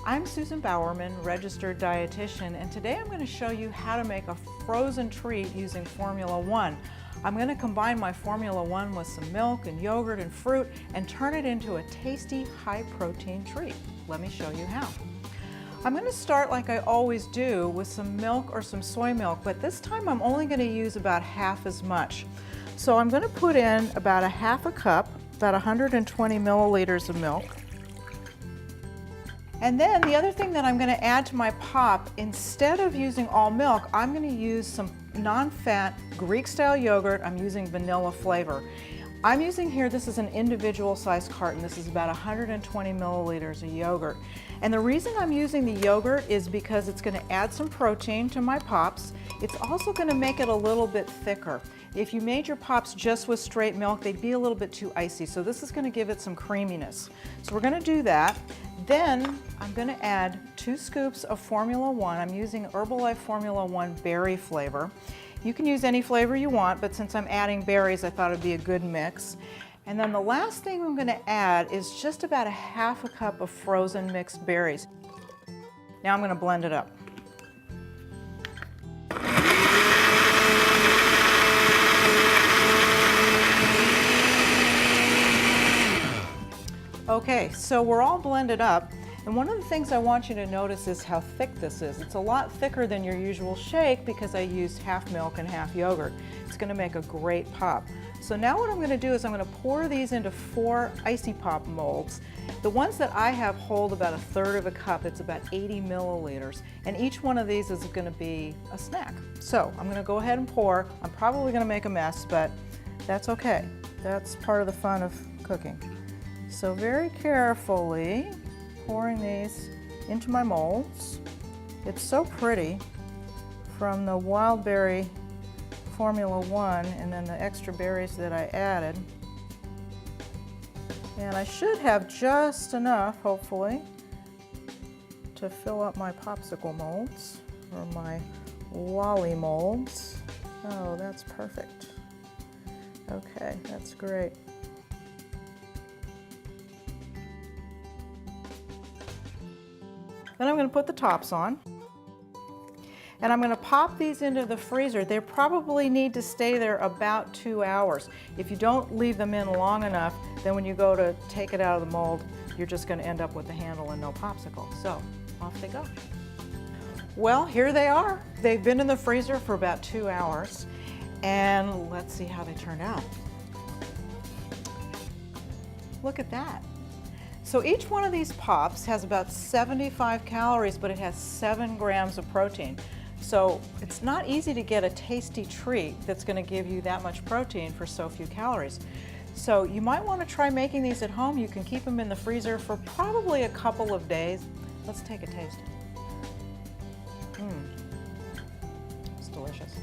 I'm Susan Bowerman, registered dietitian, and today I'm going to show you how to make a frozen treat using Formula One. I'm going to combine my Formula One with some milk and yogurt and fruit and turn it into a tasty, high-protein treat. Let me show you how. I'm going to start like I always do with some milk or some soy milk, but this time I'm only going to use about half as much. So I'm going to put in about a half a cup, about 120 milliliters of milk. And then the other thing that I'm going to add to my pop, instead of using all milk, I'm going to use some non-fat Greek-style yogurt. I'm using vanilla flavor. I'm using here, this is an individual size carton. This is about 120 milliliters of yogurt. And the reason I'm using the yogurt is because it's going to add some protein to my pops. It's also going to make it a little bit thicker. If you made your pops just with straight milk, they'd be a little bit too icy. So this is going to give it some creaminess. So we're going to do that. Then I'm going to add 2 scoops of Formula One. I'm using Herbalife Formula One berry flavor. You can use any flavor you want, but since I'm adding berries, I thought it'd be a good mix. And then the last thing I'm going to add is just about a half a cup of frozen mixed berries. Now I'm going to blend it up. Okay, so we're all blended up, and one of the things I want you to notice is how thick this is. It's a lot thicker than your usual shake because I used half milk and half yogurt. It's going to make a great pop. So now what I'm going to do is I'm going to pour these into 4 icy pop molds. The ones that I have hold about 1/3 of a cup. It's about 80 milliliters, and each one of these is going to be a snack. So I'm going to go ahead and pour. I'm probably going to make a mess, but that's okay. That's part of the fun of cooking. So very carefully pouring these into my molds. It's so pretty from the wild berry Formula One and then the extra berries that I added. And I should have just enough, hopefully, to fill up my popsicle molds or my lolly molds. Oh, that's perfect. Okay, that's great. Then I'm going to put the tops on, and I'm going to pop these into the freezer. They probably need to stay there about 2 hours. If you don't leave them in long enough, then when you go to take it out of the mold, you're just going to end up with the handle and no popsicle. So off they go. Well, here they are. They've been in the freezer for about 2 hours, and let's see how they turned out. Look at that. So each one of these pops has about 75 calories, but it has 7 grams of protein. So it's not easy to get a tasty treat that's going to give you that much protein for so few calories. So you might want to try making these at home. You can keep them in the freezer for probably a couple of days. Let's take a taste. It's delicious.